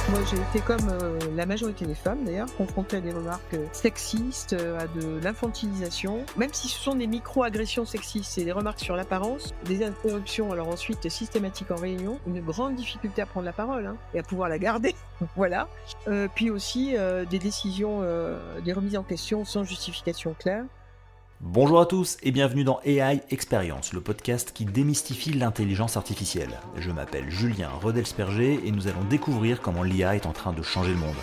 Moi, j'ai été comme la majorité des femmes d'ailleurs, confrontée à des remarques sexistes, à de l'infantilisation. Même si ce sont des micro-agressions sexistes, c'est des remarques sur l'apparence, des interruptions, alors ensuite systématiques en réunion, une grande difficulté à prendre la parole et à pouvoir la garder. Voilà. Puis aussi des décisions, des remises en question sans justification claire. Bonjour à tous et bienvenue dans AI Experience, le podcast qui démystifie l'intelligence artificielle. Je m'appelle Julien Rodelsperger et nous allons découvrir comment l'IA est en train de changer le monde.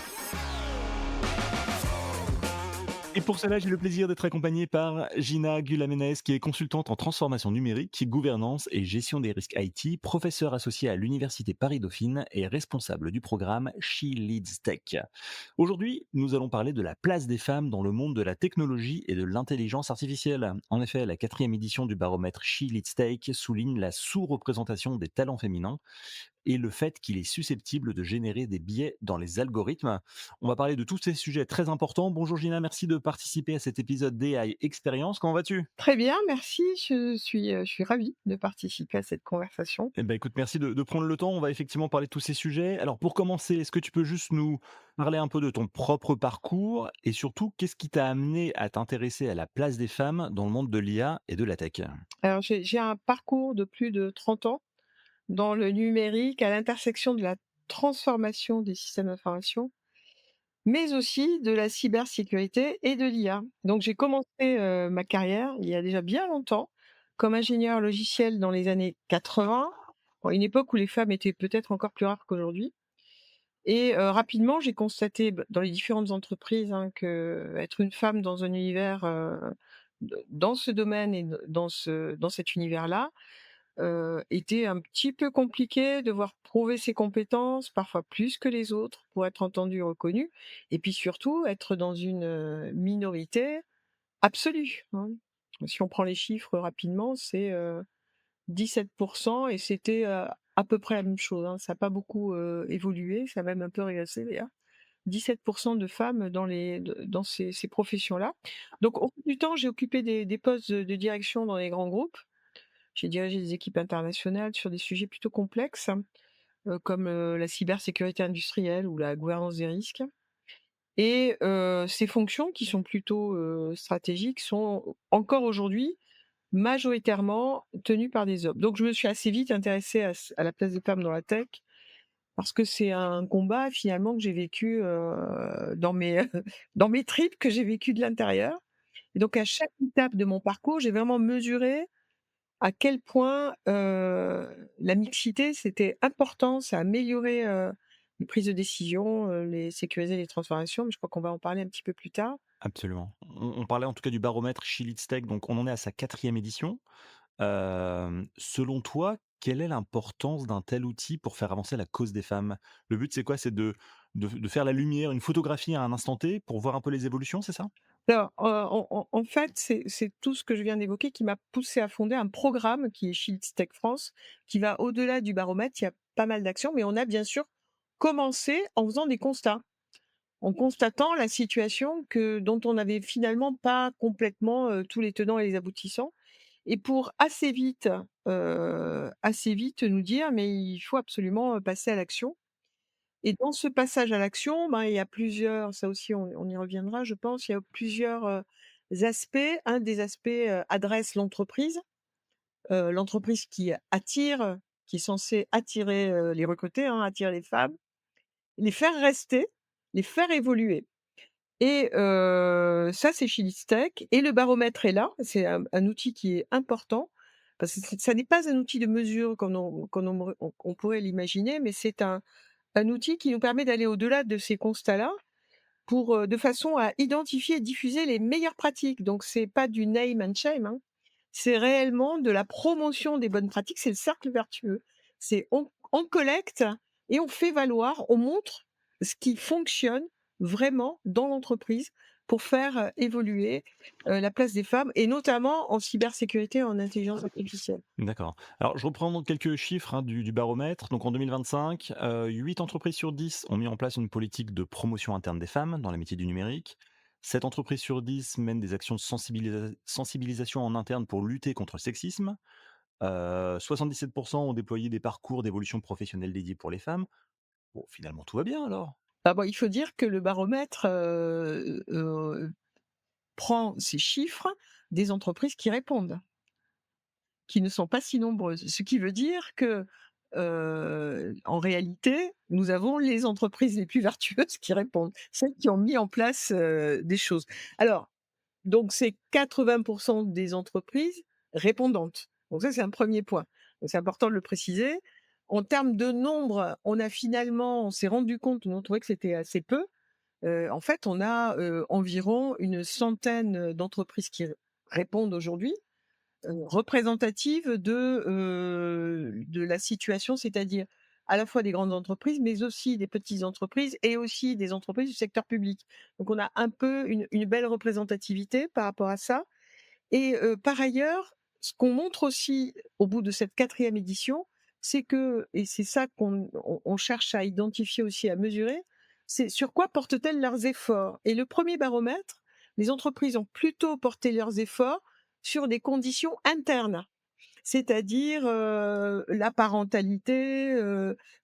Et pour cela, j'ai le plaisir d'être accompagné par Gina Gulamenez, qui est consultante en transformation numérique, gouvernance et gestion des risques IT, professeure associée à l'Université Paris-Dauphine et responsable du programme She Leads Tech. Aujourd'hui, nous allons parler de la place des femmes dans le monde de la technologie et de l'intelligence artificielle. En effet, la 4e édition du baromètre She Leads Tech souligne la sous-représentation des talents féminins et le fait qu'il est susceptible de générer des biais dans les algorithmes. On va parler de tous ces sujets très importants. Bonjour Gina, merci de participer à cet épisode d'AI Experience. Comment vas-tu? Très bien, merci. Je suis ravie de participer à cette conversation. Eh ben, écoute, merci de prendre le temps. On va effectivement parler de tous ces sujets. Alors, pour commencer, est-ce que tu peux juste nous parler un peu de ton propre parcours et surtout, qu'est-ce qui t'a amené à t'intéresser à la place des femmes dans le monde de l'IA et de la tech? Alors j'ai un parcours de plus de 30 ans dans le numérique, à l'intersection de la transformation des systèmes d'information, mais aussi de la cybersécurité et de l'IA. Donc j'ai commencé ma carrière il y a déjà bien longtemps comme ingénieur logiciel dans les années 80, bon, une époque où les femmes étaient peut-être encore plus rares qu'aujourd'hui. Et rapidement, j'ai constaté dans les différentes entreprises que être une femme dans un univers, dans ce domaine et dans cet univers-là, était un petit peu compliqué, devoir prouver ses compétences, parfois plus que les autres, pour être entendu et reconnu, et puis surtout être dans une, minorité absolue, hein. Si on prend les chiffres rapidement, c'est, 17 et c'était, à peu près la même chose, hein. Ça a pas beaucoup, évolué, ça a même un peu régressé d'ailleurs. 17 de femmes dans ces professions-là. Donc au fil du temps, j'ai occupé des postes de direction dans les grands groupes. J'ai dirigé des équipes internationales sur des sujets plutôt complexes, comme, la cybersécurité industrielle ou la gouvernance des risques. Et ces fonctions qui sont plutôt, stratégiques sont encore aujourd'hui majoritairement tenues par des hommes. Donc je me suis assez vite intéressée à la place des femmes dans la tech, parce que c'est un combat finalement que j'ai vécu, dans mes dans mes tripes, que j'ai vécu de l'intérieur. Et donc à chaque étape de mon parcours, j'ai vraiment mesuré à quel point, la mixité, c'était important, ça améliorait, les prises de décision, les sécuriser les transformations, mais je crois qu'on va en parler un petit peu plus tard. Absolument. On parlait en tout cas du baromètre She Leads Tech, donc on en est à sa 4e édition. Selon toi, quelle est l'importance d'un tel outil pour faire avancer la cause des femmes? Le but, c'est quoi? C'est de faire la lumière, une photographie à un instant T pour voir un peu les évolutions, c'est ça? Alors, en fait, c'est tout ce que je viens d'évoquer qui m'a poussée à fonder un programme qui est Shields Tech France, qui va au-delà du baromètre. Il y a pas mal d'actions, mais on a bien sûr commencé en faisant des constats, en constatant la situation dont on n'avait finalement pas complètement, tous les tenants et les aboutissants, et pour assez vite nous dire: «Mais il faut absolument, passer à l'action». Et dans ce passage à l'action, ben, il y a plusieurs, ça aussi on y reviendra je pense, il y a plusieurs, aspects. Un des aspects, adresse l'entreprise qui attire, qui est censée attirer, les recruter, attirer les femmes, les faire rester, les faire évoluer. Et ça c'est chez Listech, et le baromètre est là. C'est un outil qui est important, parce que ça n'est pas un outil de mesure comme on pourrait l'imaginer, mais c'est un outil qui nous permet d'aller au-delà de ces constats-là pour, de façon à identifier et diffuser les meilleures pratiques. Donc c'est pas du name and shame, c'est réellement de la promotion des bonnes pratiques, c'est le cercle vertueux. C'est on collecte et on fait valoir, on montre ce qui fonctionne vraiment dans l'entreprise pour faire, évoluer, la place des femmes, et notamment en cybersécurité et en intelligence artificielle. D'accord. Alors, je reprends donc quelques chiffres, du baromètre. Donc en 2025, 8 entreprises sur 10 ont mis en place une politique de promotion interne des femmes dans les métiers du numérique. 7 entreprises sur 10 mènent des actions de sensibilisation en interne pour lutter contre le sexisme. 77 ont déployé des parcours d'évolution professionnelle dédiés pour les femmes. Bon, finalement, tout va bien alors. Ah bah, il faut dire que le baromètre, prend ces chiffres des entreprises qui répondent, qui ne sont pas si nombreuses. Ce qui veut dire que, en réalité, nous avons les entreprises les plus vertueuses qui répondent, celles qui ont mis en place, des choses. Alors, donc c'est 80 des entreprises répondantes. Donc ça, c'est un premier point. Donc c'est important de le préciser. En termes de nombre, on s'est rendu compte, on trouvait que c'était assez peu. En fait, on a, environ une centaine d'entreprises qui répondent aujourd'hui, représentatives de la situation, c'est-à-dire à la fois des grandes entreprises, mais aussi des petites entreprises et aussi des entreprises du secteur public. Donc on a un peu une belle représentativité par rapport à ça. Et par ailleurs, ce qu'on montre aussi au bout de cette 4e édition, c'est que et c'est ça qu'on cherche à identifier aussi, à mesurer, c'est sur quoi portent-elles leurs efforts? Et le premier baromètre, les entreprises ont plutôt porté leurs efforts sur des conditions internes, c'est-à-dire, la parentalité,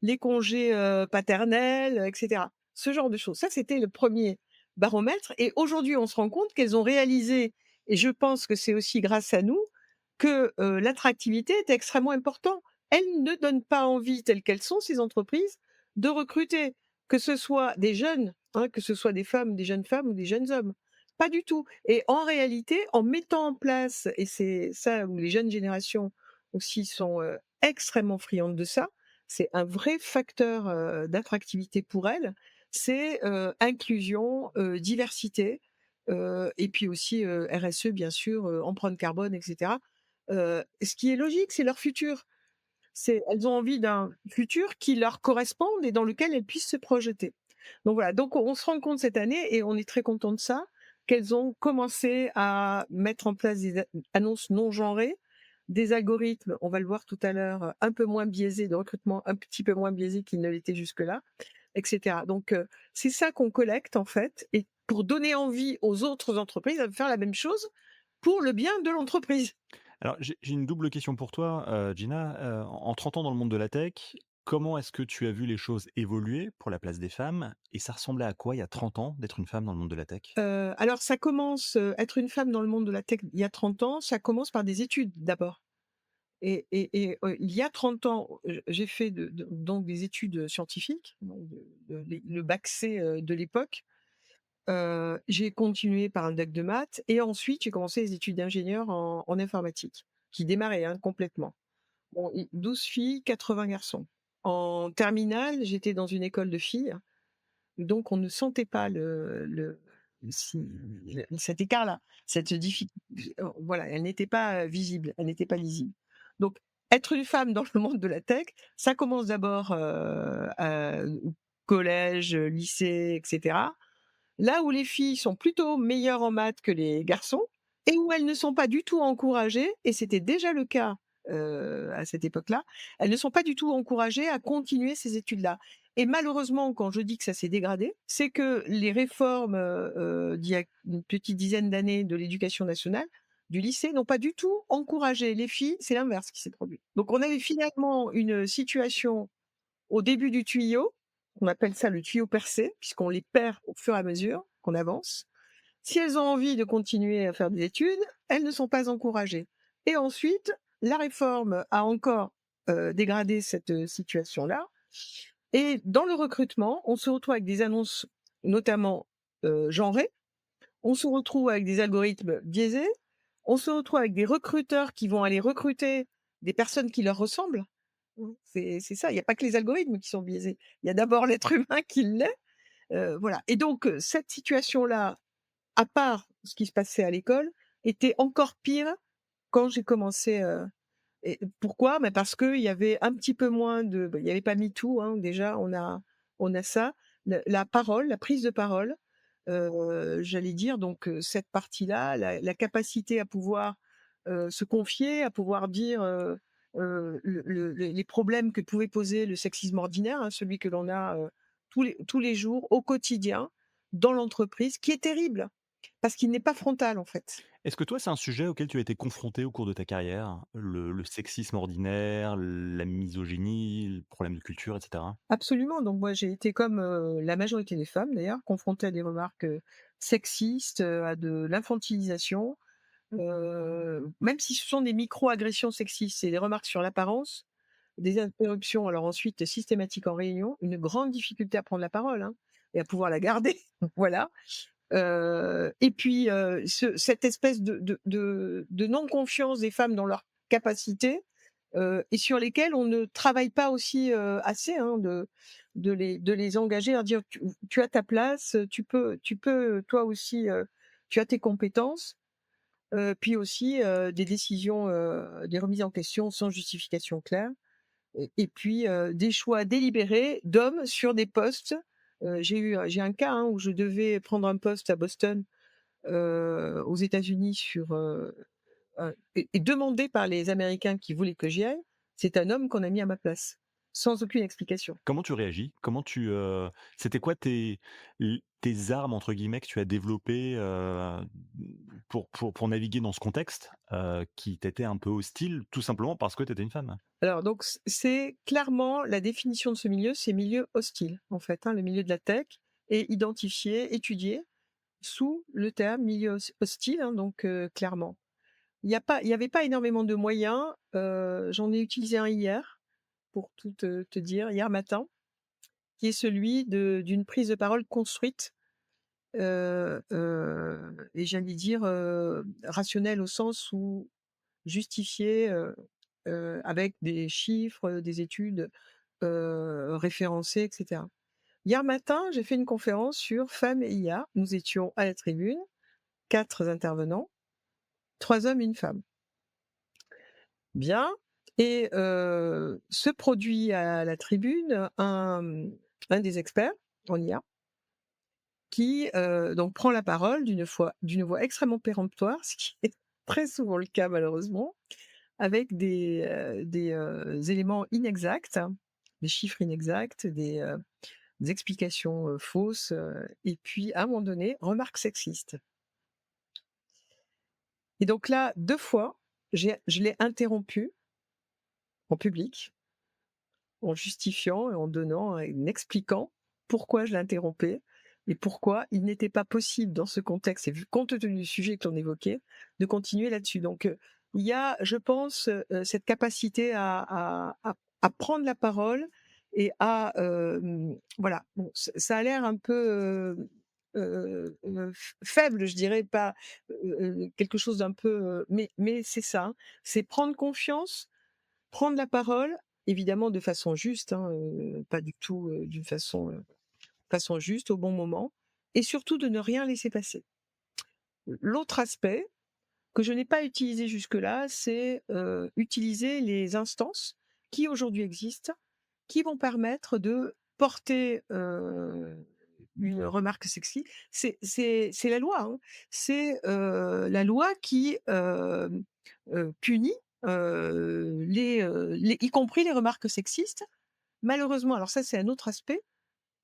les congés, paternels, et cetera. Ce genre de choses. Ça, c'était le premier baromètre et aujourd'hui, on se rend compte qu'elles ont réalisé et je pense que c'est aussi grâce à nous, que, l'attractivité est extrêmement important. Elles ne donnent pas envie, telles qu'elles sont, ces entreprises, de recruter, que ce soit des jeunes, hein, que ce soit des femmes, des jeunes femmes ou des jeunes hommes. Pas du tout et en réalité, en mettant en place et c'est ça où les jeunes générations aussi sont, extrêmement friandes de ça, c'est un vrai facteur, d'attractivité pour elles, c'est, inclusion, diversité, et puis aussi, RSE bien sûr, empreinte carbone et cetera. Ce qui est logique, c'est leur futur. Elles ont envie d'un futur qui leur corresponde et dans lequel elles puissent se projeter. Donc voilà, donc on se rend compte cette année et on est très content de ça, qu'elles ont commencé à mettre en place des annonces non genrées, des algorithmes, on va le voir tout à l'heure, un peu moins biaisés de recrutement, un petit peu moins biaisés qu'ils ne l'étaient jusque-là, et cetera. Donc c'est ça qu'on collecte en fait et pour donner envie aux autres entreprises de faire la même chose pour le bien de l'entreprise. Alors, j'ai une double question pour toi, Gina. En 30 ans dans le monde de la tech, comment est-ce que tu as vu les choses évoluer pour la place des femmes? Et ça ressemblait à quoi il y a 30 ans d'être une femme dans le monde de la tech? Alors ça commence, être une femme dans le monde de la tech il y a 30 ans, ça commence par des études d'abord il y a 30 ans, j'ai fait donc des études, scientifiques, donc le bac C, de l'époque. J'ai continué par un doc de maths et ensuite j'ai commencé les études d'ingénieur en informatique, qui démarraient, hein, complètement. Bon, 12 filles, 80 garçons. En terminale, j'étais dans une école de filles. Donc on ne sentait pas cet écart-là, cette difficulté. Voilà, elle n'était pas, visible, elle n'était pas lisible. Donc être une femme dans le monde de la tech, ça commence d'abord, au collège, lycée et cetera. Là où les filles sont plutôt meilleures en maths que les garçons et où elles ne sont pas du tout encouragées et c'était déjà le cas, à cette époque-là, elles ne sont pas du tout encouragées à continuer ces études-là et malheureusement, quand je dis que ça s'est dégradé, c'est que les réformes, d'il y a une petite dizaine d'années de l'éducation nationale, du lycée, n'ont pas du tout encouragé les filles, c'est l'inverse qui s'est produit. Donc on avait finalement une situation au début du tuyau, on appelle ça le tuyau percé, puisqu'on les perd au fur et à mesure qu'on avance. Si elles ont envie de continuer à faire des études, elles ne sont pas encouragées. Et ensuite, la réforme a encore dégradé cette situation-là. Et dans le recrutement, on se retrouve avec des annonces notamment genrées, on se retrouve avec des algorithmes biaisés, on se retrouve avec des recruteurs qui vont aller recruter des personnes qui leur ressemblent. C'est ça, il y a pas que les algorithmes qui sont biaisés. Il y a d'abord l'être humain qui l'est, voilà et donc cette situation-là, à part ce qui se passait à l'école, était encore pire quand j'ai commencé, et pourquoi? Bah, parce qu'il y avait un petit peu moins de il y avait pas MeToo, hein, déjà on a ça, la parole, la prise de parole, j'allais dire donc cette partie-là, la capacité à pouvoir, se confier, à pouvoir dire, les problèmes que pouvait poser le sexisme ordinaire, hein, celui que l'on a, tous les jours, au quotidien, dans l'entreprise, qui est terrible. parce qu'il n'est pas frontal, en fait. Est-ce que toi, c'est un sujet auquel tu as été confronté au cours de ta carrière? Le sexisme ordinaire, la misogynie, le problème de culture et cetera? Absolument, donc moi j'ai été comme, la majorité des femmes d'ailleurs, confrontée à des remarques, sexistes, à de l'infantilisation, même si ce sont des micro-agressions sexistes, c'est des remarques sur l'apparence, des interruptions alors ensuite systématiques en réunion, une grande difficulté à prendre la parole, hein, et à pouvoir la garder, voilà. Et puis, cette espèce de non-confiance des femmes dans leurs capacités, et sur lesquelles on ne travaille pas aussi, assez, hein, de les engager, leur dire: «Tu as ta place, tu peux toi aussi, tu as tes compétences». Puis aussi, des décisions, des remises en question sans justification claire. Et puis, des choix délibérés d'hommes sur des postes. J'ai un cas, hein, où je devais prendre un poste à Boston, aux États-Unis sur, et demandé par les Américains qui voulaient que j'y aille. C'est un homme qu'on a mis à ma place, sans aucune explication. Comment tu réagis? C'était quoi tes «armes» entre guillemets que tu as développées, pour naviguer dans ce contexte, qui t'était un peu hostile, tout simplement parce que tu étais une femme? Alors donc c'est clairement la définition de ce milieu, c'est milieu hostile, en fait, hein. Le milieu de la tech est identifié, étudié sous le terme milieu hostile, hein, donc clairement. Il y avait pas énormément de moyens, j'en ai utilisé un hier, pour tout te dire, hier matin, qui est celui d'une prise de parole construite, et j'allais dire, rationnelle au sens où justifiée, avec des chiffres, des études, référencées et cetera. Hier matin, j'ai fait une conférence sur femmes et IA. Nous étions à la tribune, 4 intervenants, 3 hommes et 1 femme. Bien. Et se produit à la tribune un des experts en IA qui, donc prend la parole d'une voix extrêmement péremptoire, ce qui est très souvent le cas malheureusement, avec des éléments inexacts, des chiffres inexacts, des explications, fausses, et puis à un moment donné, remarque sexiste. Et donc là, 2 fois, je l'ai interrompu en public, en justifiant et en donnant et en expliquant pourquoi je l'interrompais et pourquoi il n'était pas possible dans ce contexte et vu compte tenu du sujet que l'on évoquait, de continuer là-dessus. Donc, il y a, je pense, cette capacité à prendre la parole et à, voilà, bon, ça a l'air un peu, faible, je dirais pas, quelque chose d'un peu, mais c'est ça, hein. C'est prendre confiance, prendre la parole, évidemment de façon juste, hein, pas du tout, d'une façon juste, au bon moment, et surtout de ne rien laisser passer. L'autre aspect, que je n'ai pas utilisé jusque-là, c'est, utiliser les instances qui aujourd'hui existent, qui vont permettre de porter, une remarque sexy. C'est la loi, hein. C'est, la loi qui, punit, les y compris les remarques sexistes. Malheureusement, alors ça, c'est un autre aspect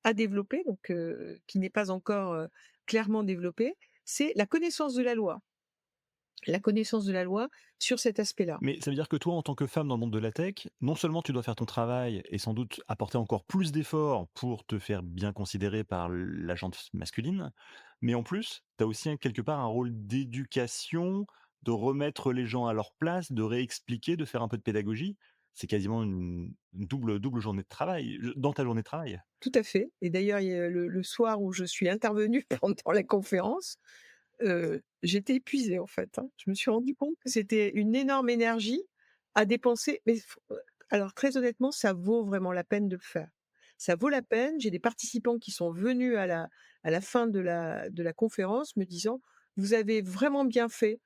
à développer, donc qui n'est pas encore, clairement développé, c'est la connaissance de la loi. La connaissance de la loi sur cet aspect-là. Mais ça veut dire que toi, en tant que femme dans le monde de la tech, non seulement tu dois faire ton travail et sans doute apporter encore plus d'efforts pour te faire bien considérer par la gente masculine, mais en plus, tu as aussi quelque part un rôle d'éducation, de remettre les gens à leur place, de réexpliquer, de faire un peu de pédagogie. C'est quasiment une double journée de travail, dans ta journée de travail. Tout à fait, et d'ailleurs, il y a le soir où je suis intervenue pendant la conférence, j'étais épuisée, en fait, hein. Je me suis rendue compte que c'était une énorme énergie à dépenser, mais alors très honnêtement, ça vaut vraiment la peine de le faire. Ça vaut la peine. J'ai des participants qui sont venus à la fin de la conférence me disant: «Vous avez vraiment bien fait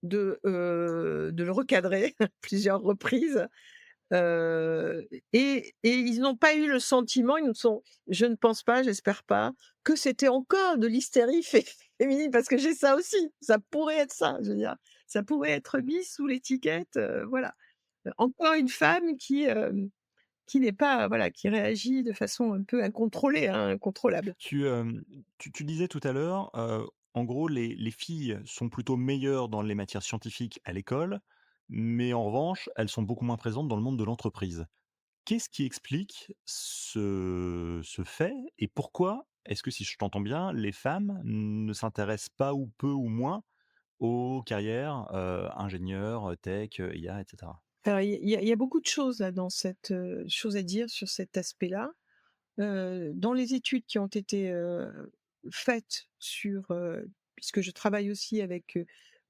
de le recadrer» à plusieurs reprises. Et ils n'ont pas eu le sentiment, ils ne sont je ne pense pas, j'espère pas, que c'était encore de l'hystérie féminine, parce que j'ai ça aussi. Ça pourrait être ça, je veux dire. Ça pourrait être mis sous l'étiquette, voilà, encore une femme qui n'est pas, voilà, qui réagit de façon un peu incontrôlée, hein, incontrôlable. Tu disais tout à l'heure, En gros, les filles sont plutôt meilleures dans les matières scientifiques à l'école, mais en revanche, elles sont beaucoup moins présentes dans le monde de l'entreprise. Qu'est-ce qui explique ce fait et pourquoi est-ce que, si je t'entends bien, les femmes ne s'intéressent pas ou peu ou moins aux carrières, ingénieurs, tech, IA et cetera? Alors il y a beaucoup de choses là dans cette, choses à dire sur cet aspect-là. Dans les études qui ont été, faites sur, puisque je travaille aussi avec,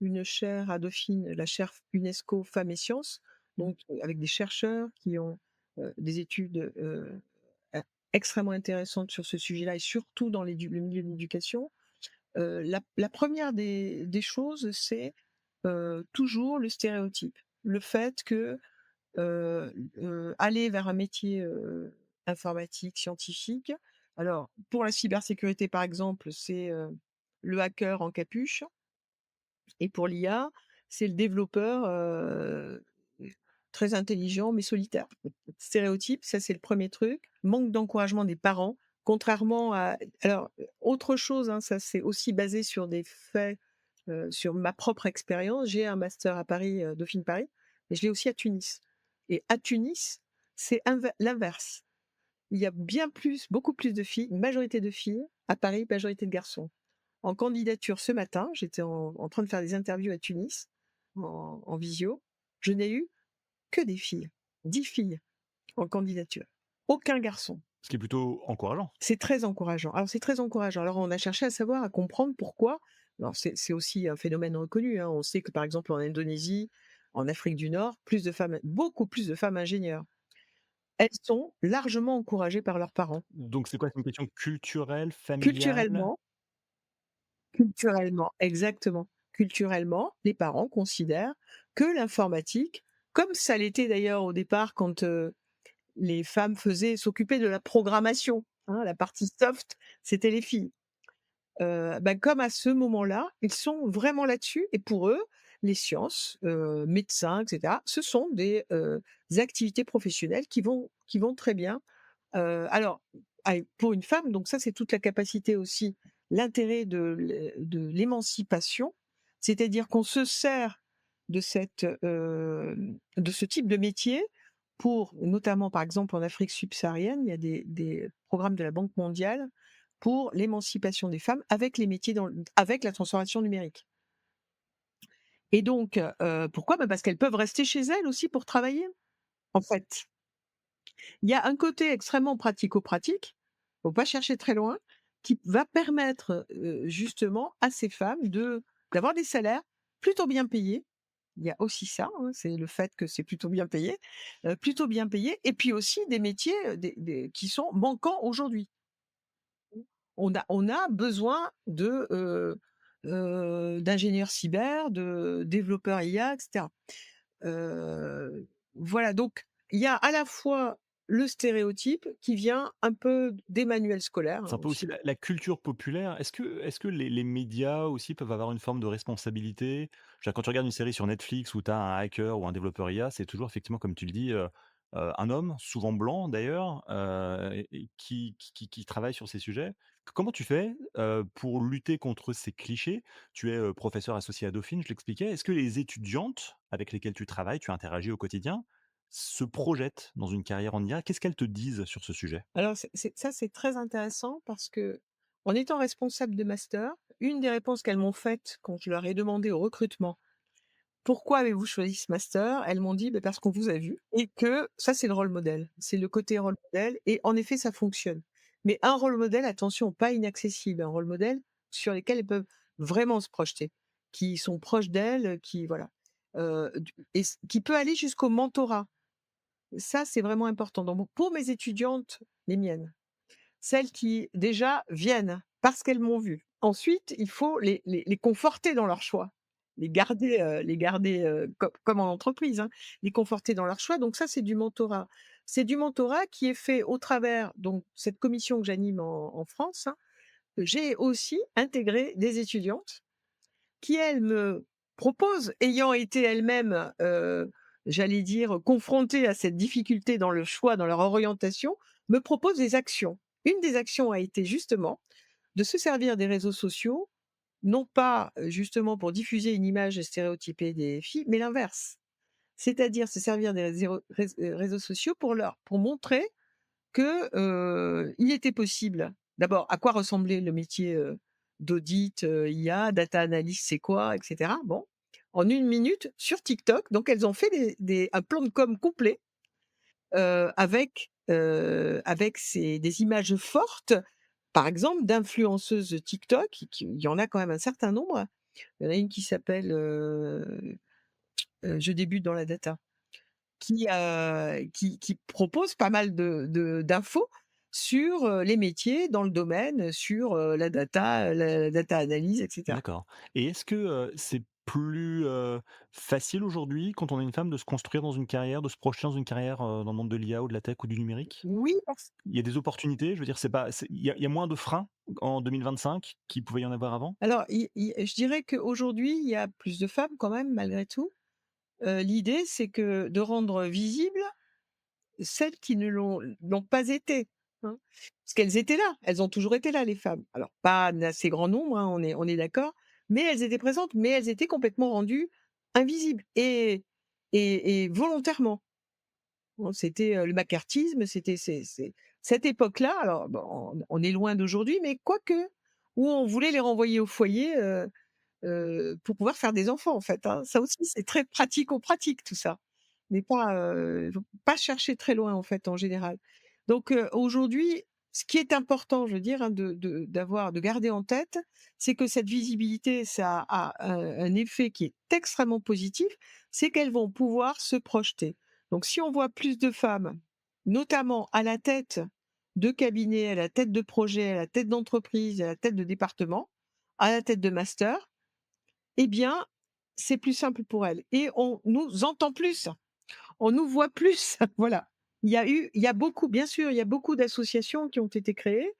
une chaire à Dauphine, la chaire UNESCO Femmes et Sciences, donc avec des chercheurs qui ont, des études, e extrêmement intéressantes sur ce sujet-là et surtout dans le milieu de l'éducation. La 1re des choses, c'est, toujours le stéréotype. Le fait que, aller vers un métier, informatique, scientifique. Alors, pour la cybersécurité, par exemple, c'est, le hacker en capuche et pour l'IA, c'est le développeur, très intelligent mais solitaire. Stéréotype, ça c'est le premier truc. Manque d'encouragement des parents, contrairement à alors, autre chose, hein, ça c'est aussi basé sur des faits, sur ma propre expérience. J'ai un master à Paris, Dauphine Paris, mais je l'ai aussi à Tunis et à Tunis, c'est l'inverse. Il y a beaucoup plus de filles, une majorité de filles, à Paris, majorité de garçons. En candidature ce matin, j'étais en train de faire des interviews à Tunis, en visio, je n'ai eu que des filles, 10 filles en candidature, aucun garçon. Ce qui est plutôt encourageant. C'est très encourageant. Alors c'est très encourageant. Alors on a cherché à savoir, à comprendre pourquoi. Alors c'est aussi un phénomène reconnu, hein. On sait que par exemple en Indonésie, en Afrique du Nord, beaucoup plus de femmes ingénieures. Elles sont largement encouragées par leurs parents. Donc c'est quoi? C'est une question culturelle, familiale? Culturellement culturellement, exactement. Culturellement, les parents considèrent que l'informatique, comme ça l'était d'ailleurs au départ quand, les femmes s'occupaient de la programmation, hein, la partie soft, c'était les filles. Bah, comme à ce moment-là, ils sont vraiment là-dessus et pour eux, les sciences, médecins et cetera, ce sont des activités professionnelles qui vont très bien. Alors, pour une femme, donc ça, c'est toute la capacité aussi, l'intérêt de l'émancipation, c'est-à-dire qu'on se sert de ce type de métier pour notamment, par exemple, en Afrique subsaharienne, il y a des programmes de la Banque mondiale pour l'émancipation des femmes avec les métiers avec la transformation numérique. Et donc, pourquoi? Bah, parce qu'elles peuvent rester chez elles aussi pour travailler, en fait. Il y a un côté extrêmement pratico-pratique, faut pas chercher très loin, qui va permettre, justement à ces femmes d'avoir des salaires plutôt bien payés. Il y a aussi ça, hein, c'est le fait que c'est plutôt bien payé et puis aussi des métiers, des qui sont manquants aujourd'hui. On a besoin d'ingénieurs cyber, de développeurs IA et cetera. Voilà, donc il y a à la fois le stéréotype qui vient un peu des manuels scolaires, C'est hein, un peu aussi aussi. la culture populaire. Est-ce que les médias aussi peuvent avoir une forme de responsabilité? Je veux dire, quand tu regardes une série sur Netflix où tu as un hacker ou un développeur IA, c'est toujours effectivement, comme tu le dis, un homme, souvent blanc d'ailleurs, et qui travaille sur ces sujets. Comment tu fais, pour lutter contre ces clichés? Tu es, professeur associé à Dauphine, je l'expliquais. Est-ce que les étudiantes avec lesquelles tu travailles, tu interagis au quotidien, se projettent dans une carrière en IA? Qu'est-ce qu'elles te disent sur ce sujet? Alors c'est très intéressant parce que en étant responsable de master, une des réponses qu'elles m'ont faites quand je leur ai demandé au recrutement: «Pourquoi avez-vous choisi ce master?» Elles m'ont dit: «Beh, parce qu'on vous a vu et que» ça c'est le rôle modèle, c'est le côté rôle modèle et en effet ça fonctionne. Mais un rôle modèle, attention, pas inaccessible, un rôle modèle sur lesquels elles peuvent vraiment se projeter, qui sont proches d'elles, qui voilà, du et qui peut aller jusqu'au mentorat. Ça, c'est vraiment important. Donc pour mes étudiantes, les miennes, celles qui déjà viennent parce qu'elles m'ont vue. Ensuite, il faut les conforter dans leur choix, les garder, comme en entreprise, hein, les conforter dans leur choix. Donc ça, c'est du mentorat. C'est du mentorat qui est fait au travers donc cette commission que j'anime en France, hein. J'ai aussi intégré des étudiantes qui, elles, me proposent, ayant été elles-mêmes, j'allais dire, confrontées à cette difficulté dans le choix, dans leur orientation, me proposent des actions. Une des actions a été justement de se servir des réseaux sociaux non pas, justement pour diffuser une image stéréotypée des filles, mais l'inverse. C'est-à-dire se servir des réseaux sociaux pour montrer que, il était possible d'abord, à quoi ressemblait le métier, d'audit, IA, data analyst, c'est quoi, et cetera. Bon, en 1 minute sur TikTok, donc elles ont fait un plan de com complet, avec des images fortes, par exemple d'influenceuses TikTok, il y en a quand même un certain nombre. Il y en a une qui s'appelle, Je débute dans la data. Qui propose pas mal d'infos sur, les métiers dans le domaine, sur, la data analyse et cetera. D'accord. Et est-ce que, c'est plus, facile aujourd'hui, quand on est une femme, de se construire dans une carrière, de se projeter dans une carrière, dans le monde de l'IA ou de la tech ou du numérique? Oui, parce Il y a des opportunités? Je veux dire, c'est pas c'est il y a moins de freins en 2025 qu'il pouvait y en avoir avant? alors i je dirais qu'aujourd'hui, il y a plus de femmes quand même malgré tout. L'idée, c'est que de rendre visibles celles qui ne l'ont pas été, hein. Parce qu'elles étaient là, elles ont toujours été là les femmes. Alors pas en assez grand nombre, hein, on est d'accord, mais elles étaient présentes, mais elles étaient complètement rendues invisibles et volontairement. Bon, c'était, le macartisme, c'était c'est cette époque-là, alors bon, on est loin d'aujourd'hui, mais quoique, où on voulait les renvoyer au foyer, pour pouvoir faire des enfants, en fait, hein. Ça aussi, c'est très pratico-pratique tout ça. N'est pas, faut pas chercher très loin, en fait, en général. Donc, aujourd'hui, ce qui est important, je veux dire, hein, de garder en tête, c'est que cette visibilité, ça a un effet qui est extrêmement positif, c'est qu'elles vont pouvoir se projeter. Donc si on voit plus de femmes, notamment à la tête de cabinets, à la tête de projets, à la tête d'entreprise, à la tête de département, à la tête de master, eh bien, c'est plus simple pour elles et on nous entend plus, on nous voit plus, voilà. Il y a beaucoup bien sûr, il y a beaucoup d'associations qui ont été créées.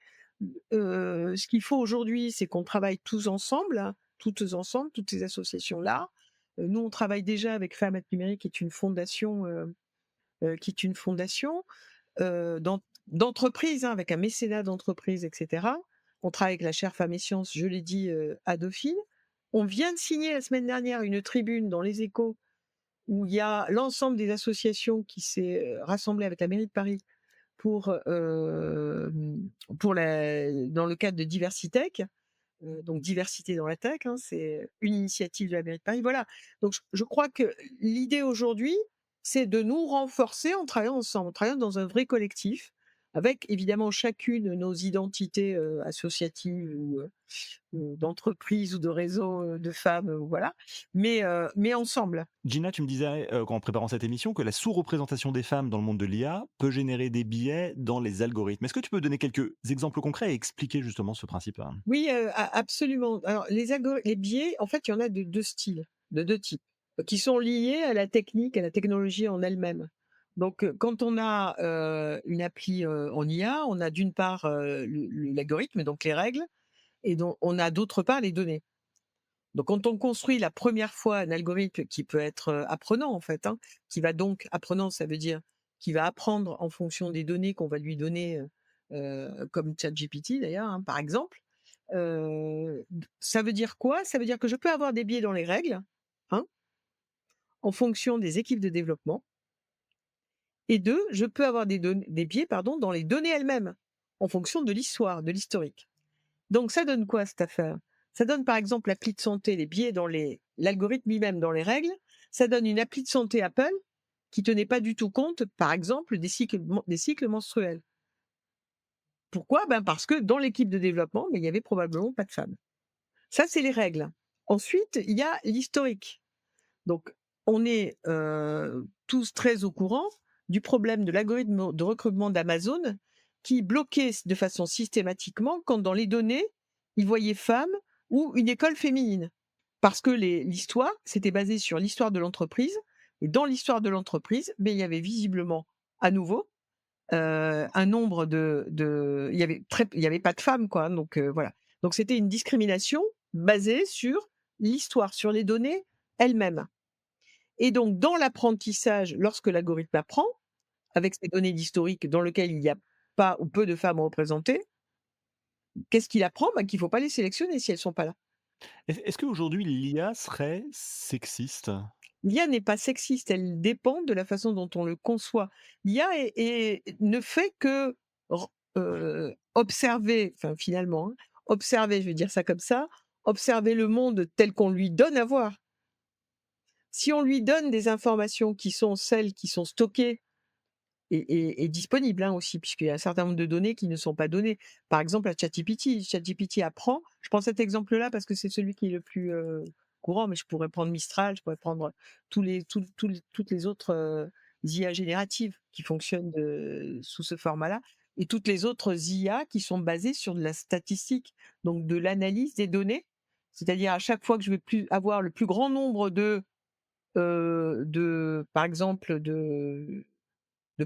Ce qu'il faut aujourd'hui, c'est qu'on travaille tous ensemble, hein, toutes ensemble, toutes ces associations-là. Nous, on travaille déjà avec Femmes et Numérique, qui est une fondation, d'entreprise, hein, avec un mécénat d'entreprise et cetera. On travaille avec la chaire Femmes et Sciences, je l'ai dit, à Dauphine. On vient de signer la semaine dernière une tribune dans Les Échos où il y a l'ensemble des associations qui s'est, rassemblée avec la mairie de Paris pour, dans le cadre de Diversitech. Donc diversité dans la tech, hein, c'est une initiative de la mairie de Paris, voilà. Donc je crois que l'idée aujourd'hui, c'est de nous renforcer en travaillant ensemble, en travaillant dans un vrai collectif, avec évidemment chacune nos identités, associatives ou d'entreprise ou de réseau, de femmes, voilà, mais ensemble. Gina, tu me disais, en préparant cette émission, que la sous-représentation des femmes dans le monde de l'IA peut générer des biais dans les algorithmes. Est-ce que tu peux donner quelques exemples concrets et expliquer justement ce principe-là? Oui, a absolument. Alors les biais, en fait, il y en a de 2 styles, de 2 types, qui sont liés à la technique, à la technologie en elle-même. Donc, quand on a, une appli, en IA, on a d'une part, l'algorithme, donc les règles et donc on a d'autre part les données. Donc quand on construit la première fois un algorithme qui peut être, apprenant en fait, hein, qui va donc apprenant, ça veut dire qui va apprendre en fonction des données qu'on va lui donner, comme ChatGPT d'ailleurs, hein, par exemple. Ça veut dire quoi? Ça veut dire que je peux avoir des biais dans les règles, hein, en fonction des équipes de développement et 2, je peux avoir des biais, pardon, dans les données elles-mêmes, en fonction de l'histoire, de l'historique. Donc ça donne quoi cette affaire? Ça donne par exemple l'appli de santé, les biais dans l'algorithme lui-même dans les règles. Ça donne une appli de santé Apple qui tenait pas du tout compte, par exemple, des cycles menstruels. Pourquoi? Ben parce que dans l'équipe de développement, ben, il y avait probablement pas de femmes. Ça, c'est les règles. Ensuite, il y a l'historique. Donc, on est tous très au courant du problème de l'algorithme de recrutement d'Amazon qui bloquait de façon systématiquement quand dans les données, il voyait femme ou une école féminine. Parce que l'histoire, c'était basé sur l'histoire de l'entreprise. Et dans l'histoire de l'entreprise, ben, il y avait visiblement, à nouveau, un nombre il y avait pas de femmes, quoi. Donc, voilà. Donc, c'était une discrimination basée sur l'histoire, sur les données elles-mêmes. Et donc, dans l'apprentissage, lorsque l'algorithme apprend, avec ces données d'historique dans lequel il n'y a pas ou peu de femmes représentées, qu'est-ce qu'il apprend? Bah, qu'il faut pas les sélectionner si elles sont pas là. Est-ce qu'aujourd'hui l'IA serait sexiste? L'IA n'est pas sexiste, elle dépend de la façon dont on le conçoit. L'IA ne fait que observer, enfin finalement, hein, observer, je vais dire ça comme ça, observer le monde tel qu'on lui donne à voir. Si on lui donne des informations qui sont celles qui sont stockées et disponibles, hein, aussi, puisqu'il y a un certain nombre de données qui ne sont pas données. Par exemple, à ChatGPT. ChatGPT apprend. Je prends cet exemple-là parce que c'est celui qui est le plus courant, mais je pourrais prendre Mistral, je pourrais prendre toutes les autres IA génératives qui fonctionnent sous ce format-là, et toutes les autres IA qui sont basées sur de la statistique, donc de l'analyse des données. C'est-à-dire à chaque fois que je vais avoir le plus grand nombre par exemple, d'un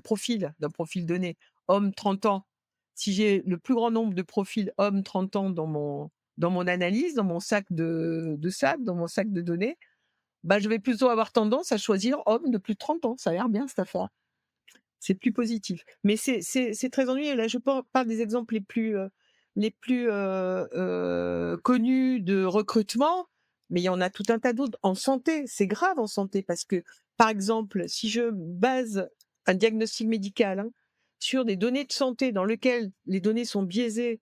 profil donné, homme 30 ans. Si j'ai le plus grand nombre de profils hommes 30 ans dans mon analyse, dans mon sac dans mon sac de données, bah, je vais plutôt avoir tendance à choisir homme de plus de 30 ans. Ça a l'air bien cette affaire. C'est plus positif. Mais c'est très ennuyeux. Là, je parle des exemples les plus connus de recrutement, mais il y en a tout un tas d'autres. En santé, c'est grave en santé parce que, par exemple, si je base un diagnostic médical, hein, sur des données de santé dans lesquelles les données sont biaisées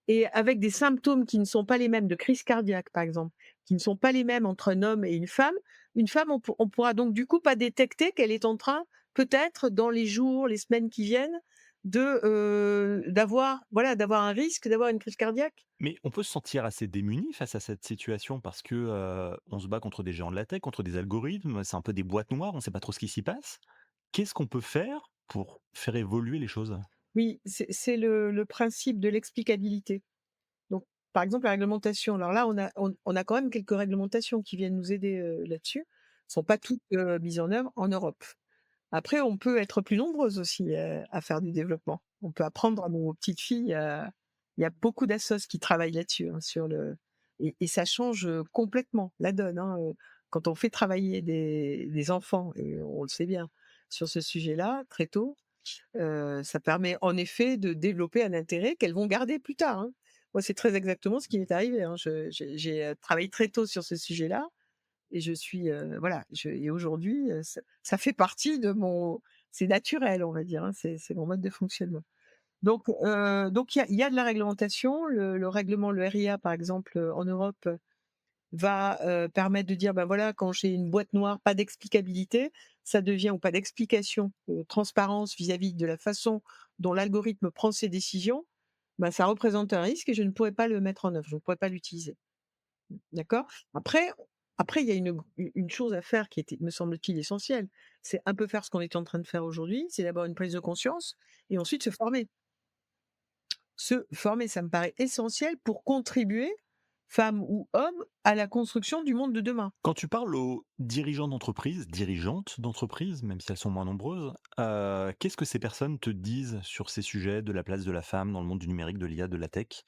et avec des symptômes qui ne sont pas les mêmes, de crise cardiaque par exemple, qui ne sont pas les mêmes entre un homme et une femme, on pourra donc du coup pas détecter qu'elle est en train, peut-être dans les jours, les semaines qui viennent, d'avoir un risque d'avoir une crise cardiaque. Mais on peut se sentir assez démuni face à cette situation parce que, on se bat contre des géants de la tech, contre des algorithmes, c'est un peu des boîtes noires, on ne sait pas trop ce qui s'y passe. Qu'est-ce qu'on peut faire pour faire évoluer les choses? Oui, c'est le principe de l'explicabilité. Donc, par exemple, la réglementation. Alors là, on a quand même quelques réglementations qui viennent nous aider là-dessus. Elles ne sont pas toutes mises en œuvre en Europe. Après, on peut être plus nombreuses aussi à faire du développement. On peut apprendre à nos petites filles. Il y a beaucoup d'assos qui travaillent là-dessus, hein, et ça change complètement la donne, hein, quand on fait travailler des enfants, et on le sait bien, sur ce sujet-là, très tôt, ça permet en effet de développer un intérêt qu'elles vont garder plus tard, hein. Moi, c'est très exactement ce qui m'est arrivé, hein. J'ai travaillé très tôt sur ce sujet-là, et je suis, voilà, et aujourd'hui, ça fait partie de mon c'est naturel, on va dire, hein, c'est mon mode de fonctionnement. Donc il y a de la réglementation, le règlement, le RIA par exemple, en Europe, va, permettre de dire: «Ben voilà, quand j'ai une boîte noire, pas d'explicabilité, ça devient ou pas d'explication, transparence vis-à-vis de la façon dont l'algorithme prend ses décisions, ben ça représente un risque et je ne pourrais pas le mettre en œuvre, je ne pourrais pas l'utiliser». D'accord? Après il y a une chose à faire qui était, me semble-t-il, essentielle. C'est un peu faire ce qu'on est en train de faire aujourd'hui, c'est d'abord une prise de conscience et ensuite se former. Se former, ça me paraît essentiel pour contribuer, femme ou homme, à la construction du monde de demain. Quand tu parles aux dirigeants d'entreprise, dirigeantes d'entreprise, même si elles sont moins nombreuses, qu'est-ce que ces personnes te disent sur ces sujets de la place de la femme dans le monde du numérique, de l'IA, de la tech?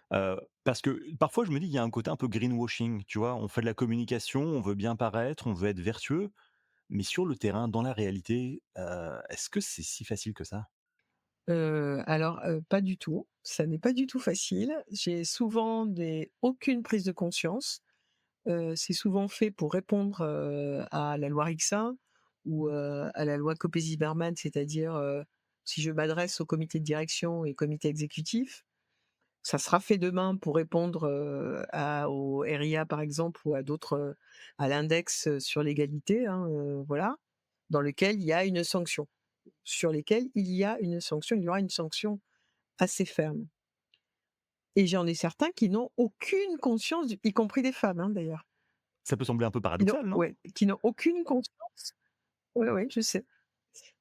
Parce que parfois je me dis, il y a un côté un peu greenwashing, tu vois? On fait de la communication, on veut bien paraître, on veut être vertueux, mais sur le terrain, dans la réalité, est-ce que c'est si facile que ça? Pas du tout. Ça n'est pas du tout facile. J'ai souvent aucune prise de conscience. C'est souvent fait pour répondre, à la loi Rixin ou, à la loi Copé-Zimmermann, c'est-à-dire, si je m'adresse au comité de direction et comité exécutif, ça sera fait demain pour répondre, au RIA par exemple ou à d'autres, à l'index, sur l'égalité, hein, voilà, dans lequel il y a une sanction. Sur lesquels il y a une sanction, il y aura une sanction assez ferme. Et j'en ai certains qui n'ont aucune conscience, y compris des femmes, hein, d'ailleurs, Ça peut sembler un peu paradoxal, non? qui n'ont aucune conscience. Ouais, ouais, je sais.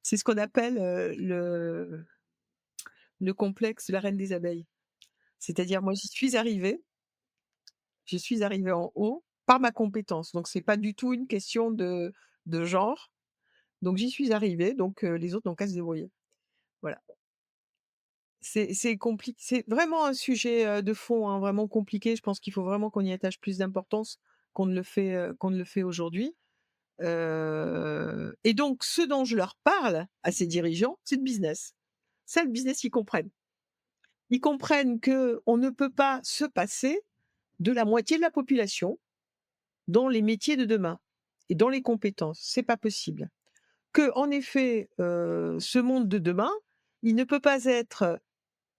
C'est ce qu'on appelle, le complexe de la reine des abeilles. C'est-à-dire moi j'y suis arrivée en haut par ma compétence, donc c'est pas du tout une question de genre. Donc j'y suis arrivée, donc les autres n'ont qu'à se débrouiller. Voilà. C'est vraiment un sujet, de fond, hein, vraiment compliqué. Je pense qu'il faut vraiment qu'on y attache plus d'importance qu'on ne le fait aujourd'hui. Et donc ce dont je leur parle à ces dirigeants, c'est le business. Ça, le business, ils comprennent. Ils comprennent qu'on ne peut pas se passer de la moitié de la population dans les métiers de demain et dans les compétences. C'est pas possible. Que, en effet, ce monde de demain, il ne peut pas être,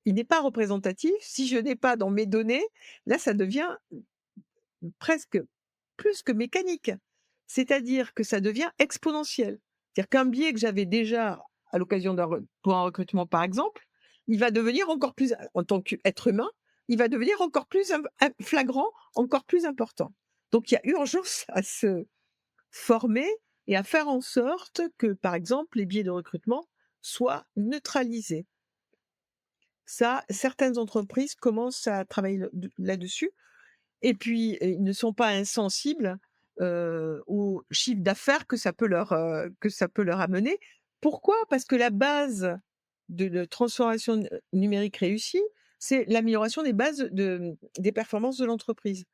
il n'est pas représentatif si je n'ai pas dans mes données, là ça devient presque plus que mécanique. C'est-à-dire que ça devient exponentiel. C'est-à-dire qu'un biais que j'avais déjà à l'occasion pour un recrutement par exemple, il va devenir encore plus, en tant qu'être humain, il va devenir encore plus flagrant, encore plus important. Donc il y a urgence à se former et à faire en sorte que, par exemple, les biais de recrutement soient neutralisés. Ça, certaines entreprises commencent à travailler là-dessus. Et puis, ils ne sont pas insensibles, au chiffre d'affaires que ça peut leur amener. Pourquoi? Parce que la base de transformation numérique réussie, c'est l'amélioration des bases des performances de l'entreprise.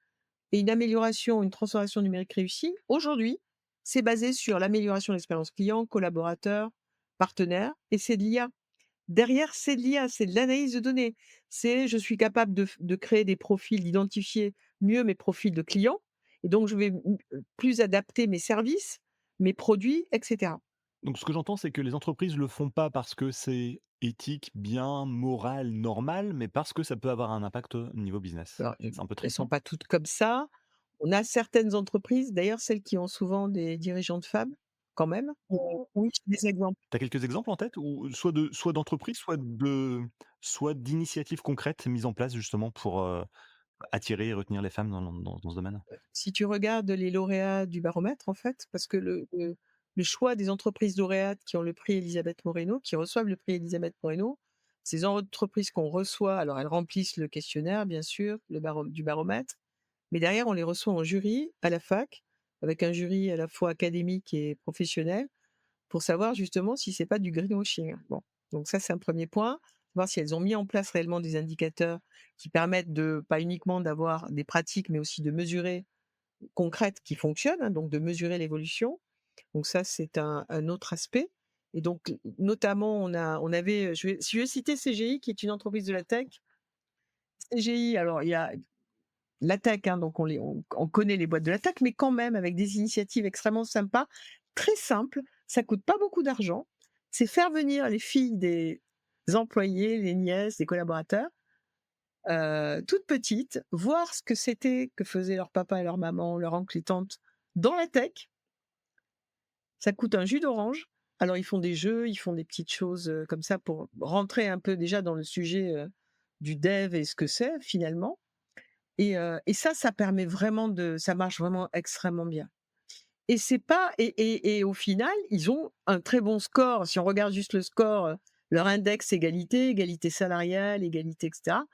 Et une transformation numérique réussie, aujourd'hui, c'est basé sur l'amélioration de l'expérience client, collaborateur, partenaire, et c'est de l'IA. Derrière, c'est de l'IA, c'est de l'analyse de données. Je suis capable de créer des profils, d'identifier mieux mes profils de clients, et donc je vais plus adapter mes services, mes produits, etc. Donc ce que j'entends, c'est que les entreprises le font pas parce que c'est éthique, bien, moral, normal, mais parce que ça peut avoir un impact au niveau business. Alors, C'est un peu elles triste, sont non? pas toutes comme ça. On a certaines entreprises, d'ailleurs celles qui ont souvent des dirigeantes femmes, quand même. Oui, j'ai des exemples. Tu as quelques exemples en tête? Ou soit d'entreprises, soit d'initiatives concrètes mises en place justement pour, attirer et retenir les femmes dans ce domaine? Si tu regardes les lauréats du baromètre, en fait, parce que le choix des entreprises lauréates qui ont le prix Elisabeth Moreno, qui reçoivent le prix Elisabeth Moreno, ces entreprises qu'on reçoit, alors elles remplissent le questionnaire, bien sûr, du baromètre, mais derrière, on les reçoit en jury à la fac, avec un jury à la fois académique et professionnel, pour savoir justement si c'est pas du greenwashing. Bon, donc ça, c'est un premier point, voir si elles ont mis en place réellement des indicateurs qui permettent de, pas uniquement d'avoir des pratiques, mais aussi de mesurer concrètes qui fonctionnent, hein, donc de mesurer l'évolution. Donc ça, c'est un autre aspect. Et donc, notamment, on avait, si je vais citer CGI, qui est une entreprise de la tech. CGI, alors il y a la tech, hein, donc on connaît les boîtes de la tech, mais quand même avec des initiatives extrêmement sympas, très simples, ça coûte pas beaucoup d'argent. C'est faire venir les filles des employés, les nièces, des collaborateurs, toutes petites, voir ce que c'était que faisaient leur papa et leur maman, leur oncle et tante dans la tech. Ça coûte un jus d'orange. Alors ils font des jeux, ils font des petites choses, comme ça pour rentrer un peu déjà dans le sujet, du dev et ce que c'est finalement, et ça permet vraiment ça marche vraiment extrêmement bien. Et c'est pas et au final, ils ont un très bon score. Si on regarde juste le score, leur index égalité, égalité salariale, égalité et cetera,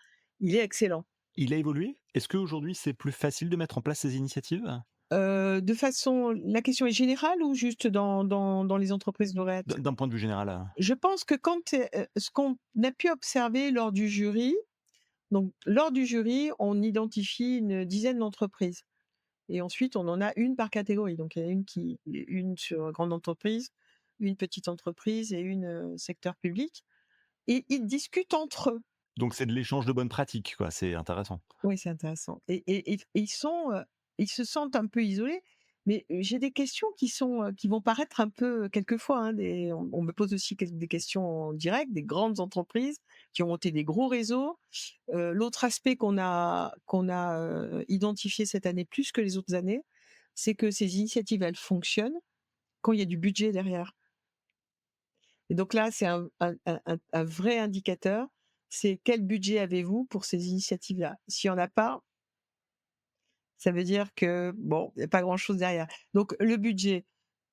il est excellent. Il a évolué? Est-ce qu'aujourd'hui c'est plus facile de mettre en place ces initiatives? De façon La question est générale ou juste dans les entreprises lauréates? D'un point de vue général, Je pense que ce qu'on a pu observer lors du jury, donc lors du jury, on identifie une dizaine d'entreprises et ensuite on en a une par catégorie. Donc il y en a une sur grande entreprise, une petite entreprise et une, secteur public, et ils discutent entre eux. donc c'est de l'échange de bonnes pratiques, quoi, c'est intéressant. Oui, c'est intéressant, et ils se sentent un peu isolés, mais j'ai des questions qui vont paraître un peu, quelquefois, hein, on me pose aussi des questions en direct, des grandes entreprises qui ont monté des gros réseaux. L'autre aspect qu'on a identifié cette année plus que les autres années, c'est que ces initiatives, elles fonctionnent quand il y a du budget derrière, et donc là, c'est un vrai indicateur, c'est quel budget avez-vous pour ces initiatives-là? S'il y en a pas, ça veut dire que, bon, il y a pas grand-chose derrière. Donc le budget,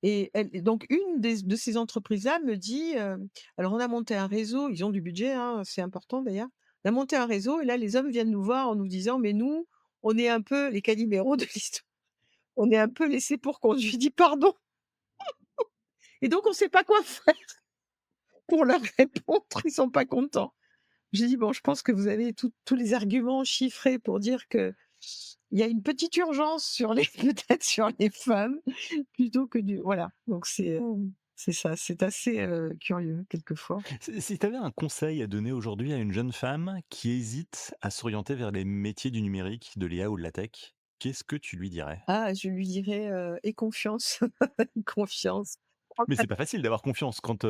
et donc une de ces entreprises-là me dit, alors on a monté un réseau, ils ont du budget, hein, c'est important d'ailleurs. On a monté un réseau et là les hommes viennent nous voir en nous disant: «Mais nous, on est un peu les Caliméros de l'histoire, on est un peu laissés pour compte». Je lui dis: «Pardon?» Et donc on sait pas quoi faire pour leur répondre, ils sont pas contents. J'ai dit: «Bon, je pense que vous avez tous les arguments chiffrés pour dire que il y a une petite urgence sur les peut-être sur les femmes plutôt que du», voilà, donc c'est ça, c'est assez, curieux quelquefois. Si tu avais un conseil à donner aujourd'hui à une jeune femme qui hésite à s'orienter vers les métiers du numérique, de l'IA ou de la tech, qu'est-ce que tu lui dirais? Ah, je lui dirais, aie confiance, aie confiance. Prends Mais pas c'est pas facile d'avoir confiance quand,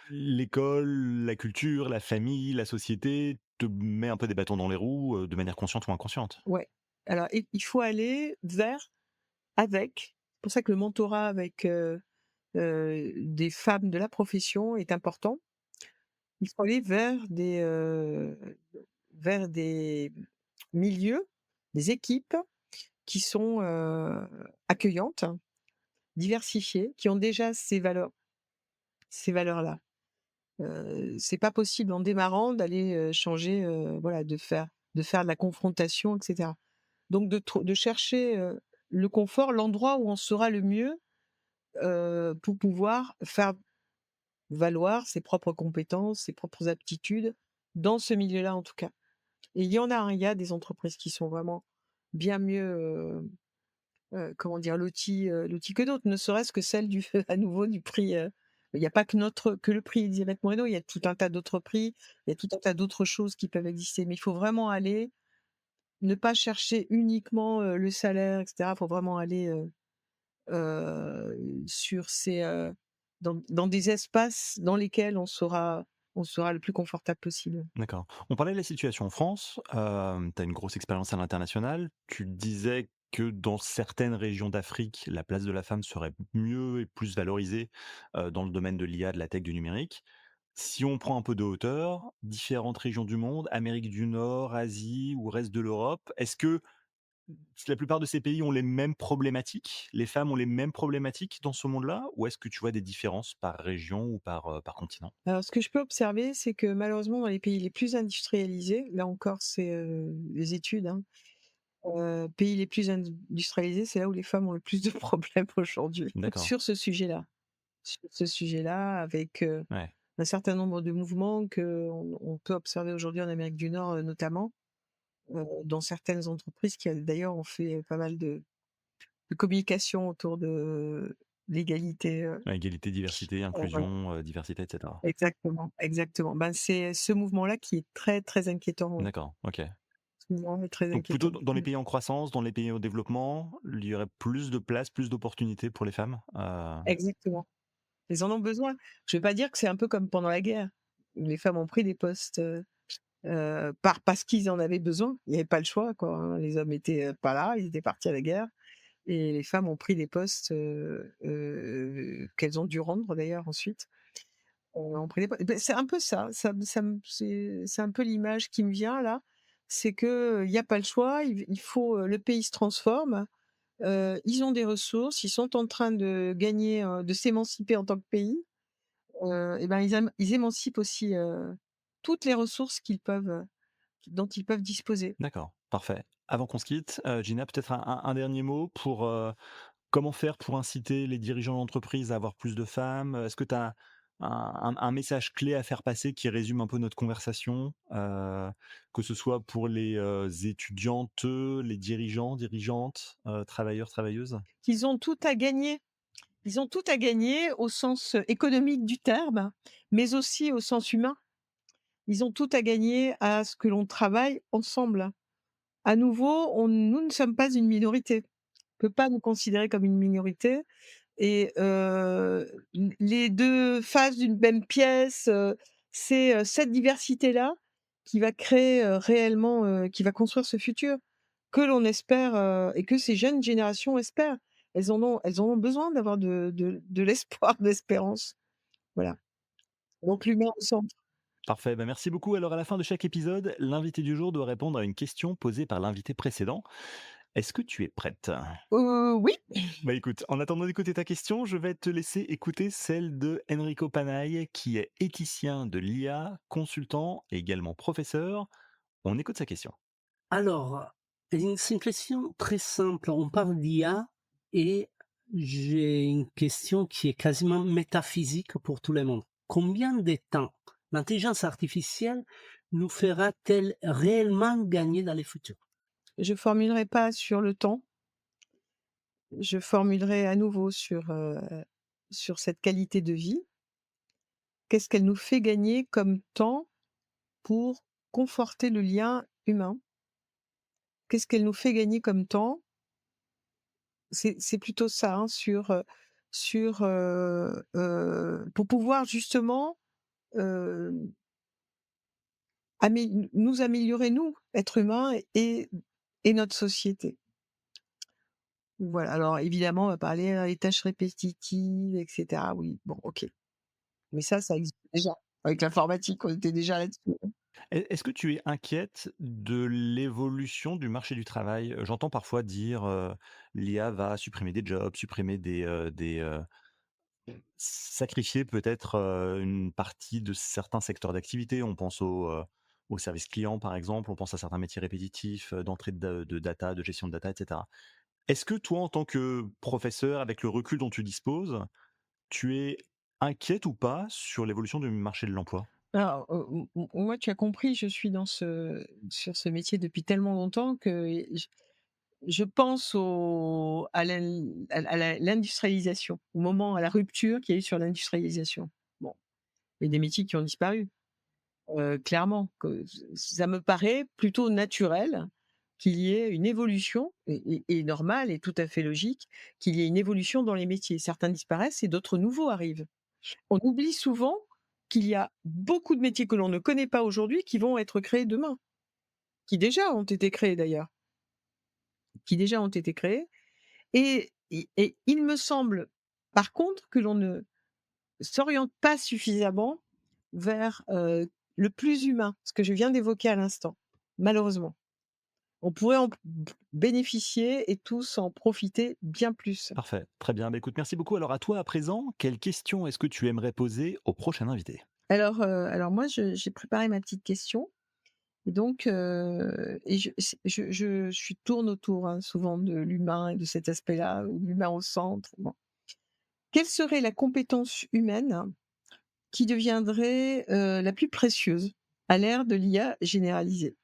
l'école, la culture, la famille, la société te met un peu des bâtons dans les roues, de manière consciente ou inconsciente. Ouais. Alors il faut aller vers, avec. C'est pour ça que le mentorat avec, des femmes de la profession est important. Il faut aller vers des milieux, des équipes qui sont, accueillantes, diversifiées, qui ont déjà ces valeurs-là. C'est pas possible en démarrant d'aller, changer, voilà, de faire de la confrontation et cetera. Donc de chercher, le confort, l'endroit où on sera le mieux, pour pouvoir faire valoir ses propres compétences, ses propres aptitudes dans ce milieu-là, en tout cas. Et il y en a, hein, il y a des entreprises qui sont vraiment bien mieux, comment dire? Loties que d'autres, ne serait-ce que celle du à nouveau du prix, il n'y a pas que le prix d'Iriette Moreno, il y a tout un tas d'autres prix, il y a tout un tas d'autres choses qui peuvent exister. Mais il faut vraiment aller ne pas chercher uniquement, le salaire et cetera. Il faut vraiment aller, sur ces, dans des espaces dans lesquels on sera le plus confortable possible. D'accord. On parlait de la situation en France, tu as une grosse expérience à l'international. Tu disais que dans certaines régions d'Afrique, la place de la femme serait mieux et plus valorisée, dans le domaine de l'IA, de la tech, du numérique. Si on prend un peu de hauteur, différentes régions du monde, Amérique du Nord, Asie ou reste de l'Europe, est-ce que la plupart de ces pays ont les mêmes problématiques? Les femmes ont les mêmes problématiques dans ce monde-là? Ou est-ce que tu vois des différences par région ou par continent? Alors ce que je peux observer, c'est que malheureusement dans les pays les plus industrialisés, là encore c'est, des études, hein, pays les plus industrialisés, c'est là où les femmes ont le plus de problèmes aujourd'hui D'accord, sur ce sujet-là. Sur ce sujet-là avec, ouais. un certain nombre de mouvements qu'on peut observer aujourd'hui en Amérique du Nord, notamment, dans certaines entreprises qui, d'ailleurs, ont fait pas mal de communication autour de l'égalité, Ouais, égalité, diversité, voilà. inclusion, diversité et cetera. Exactement, exactement. Ben, c'est ce mouvement-là qui est très, très inquiétant, D'accord, OK. ce mouvement est très Donc plutôt inquiétant. dans les pays en croissance, dans les pays au développement, il y aurait plus de place, plus d'opportunités pour les femmes? Exactement. Ils en ont besoin. Je vais pas dire que c'est un peu comme pendant la guerre. Les femmes ont pris des postes, parce qu'ils en avaient besoin. Il y avait pas le choix, quoi, hein. Les hommes étaient, pas là, ils étaient partis à la guerre et les femmes ont pris des postes, qu'elles ont dû rendre d'ailleurs ensuite. Ont pris des po beh, c'est un peu ça, ça me c'est un peu l'image qui me vient là. C'est que, il y a pas le choix, il faut, le pays se transforme, ils ont des ressources, ils sont en train de gagner, de s'émanciper en tant que pays. Et ben, ils émancipent aussi, toutes les ressources dont ils peuvent disposer. D'accord, parfait. Avant qu'on se quitte, Gina, peut-être un dernier mot pour, comment faire pour inciter les dirigeants d'entreprise à avoir plus de femmes? Est-ce que tu as un message clé à faire passer qui résume un peu notre conversation? Que ce soit pour les, étudiantes, les dirigeants, dirigeantes, travailleurs, travailleuses? Ils ont tout à gagner. Ils ont tout à gagner au sens, économique du terme, mais aussi au sens humain. Ils ont tout à gagner à ce que l'on travaille ensemble. À nouveau, nous ne sommes pas une minorité. On peut pas nous considérer comme une minorité et les 2 faces d'une même pièce, c'est, cette diversité-là qui va créer, réellement, qui va construire ce futur que l'on espère, et que ces jeunes générations espèrent. Elles en ont besoin d'avoir de l'espoir, de l'espérance. Voilà. Donc l'humain au centre. Parfait, bah, merci beaucoup. Alors à la fin de chaque épisode, l'invité du jour doit répondre à une question posée par l'invité précédent. Est-ce que tu es prête? Oui, Bah écoute, en attendant d'écouter ta question, je vais te laisser écouter celle de Enrico Panay, qui est éthicien de l'IA, consultant et également professeur. On écoute sa question. Alors, c'est une question très simple. On parle d'IA et j'ai une question qui est quasiment métaphysique pour tout le monde. Combien de temps l'intelligence artificielle nous fera-t-elle réellement gagner dans le futur? je formulerai pas sur le temps, je formulerai à nouveau sur, sur cette qualité de vie. Qu'est-ce qu'elle nous fait gagner comme temps pour conforter le lien humain? Qu'est-ce qu'elle nous fait gagner comme temps? C'est plutôt ça, hein, pour pouvoir justement, heu, nous améliorer nous, êtres humains et notre société. Voilà, alors évidemment, on va parler, des tâches répétitives et cetera. Oui, bon, OK. Mais ça existe déjà. Avec l'informatique, on était déjà là-dessus. Est-ce que tu es inquiète de l'évolution du marché du travail? J'entends parfois dire, l'IA va supprimer des jobs, supprimer sacrifier peut-être, une partie de certains secteurs d'activité. On pense au service client, par exemple, on pense à certains métiers répétitifs, d'entrée de data, de gestion de data et cetera. Est-ce que toi, en tant que professeur, avec le recul dont tu disposes, tu es inquiète ou pas sur l'évolution du marché de l'emploi? Alors, moi, tu as compris, je suis sur ce métier depuis tellement longtemps que je pense à l'industrialisation, à la rupture qu'il y a eu sur l'industrialisation. Bon, il y a des métiers qui ont disparu, clairement, que ça me paraît plutôt naturel qu'il y ait une évolution et normale et tout à fait logique qu'il y ait une évolution dans les métiers. Certains disparaissent et d'autres nouveaux arrivent. On oublie souvent qu'il y a beaucoup de métiers que l'on ne connaît pas aujourd'hui qui vont être créés demain, qui déjà ont été créés d'ailleurs, qui déjà ont été créés et il me semble, par contre, que l'on ne s'oriente pas suffisamment vers, le plus humain, ce que je viens d'évoquer à l'instant, malheureusement. On pourrait en bénéficier et tous en profiter bien plus. Parfait, très bien. Bah, écoute, merci beaucoup. Alors à toi à présent, quelle question est-ce que tu aimerais poser au prochain invité? Alors moi j'ai préparé ma petite question et donc et je tourne autour, hein, souvent de l'humain et de cet aspect-là, l'humain au centre, bon. Quelle serait la compétence humaine qui deviendrait, la plus précieuse à l'ère de l'IA généralisée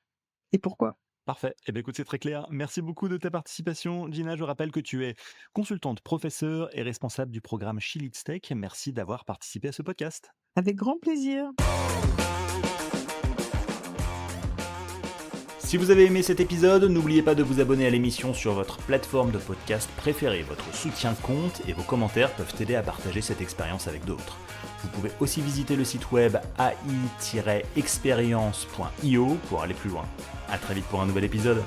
et pourquoi? Parfait. Eh bien, écoute, c'est très clair. Merci beaucoup de ta participation, Gina. Je rappelle que tu es consultante, professeure et responsable du programme She Leads Tech. Merci d'avoir participé à ce podcast. Avec grand plaisir. Si vous avez aimé cet épisode, n'oubliez pas de vous abonner à l'émission sur votre plateforme de podcast préférée. Votre soutien compte et vos commentaires peuvent aider à partager cette expérience avec d'autres. Vous pouvez aussi visiter le site web ai-experience.io pour aller plus loin. À très vite pour un nouvel épisode.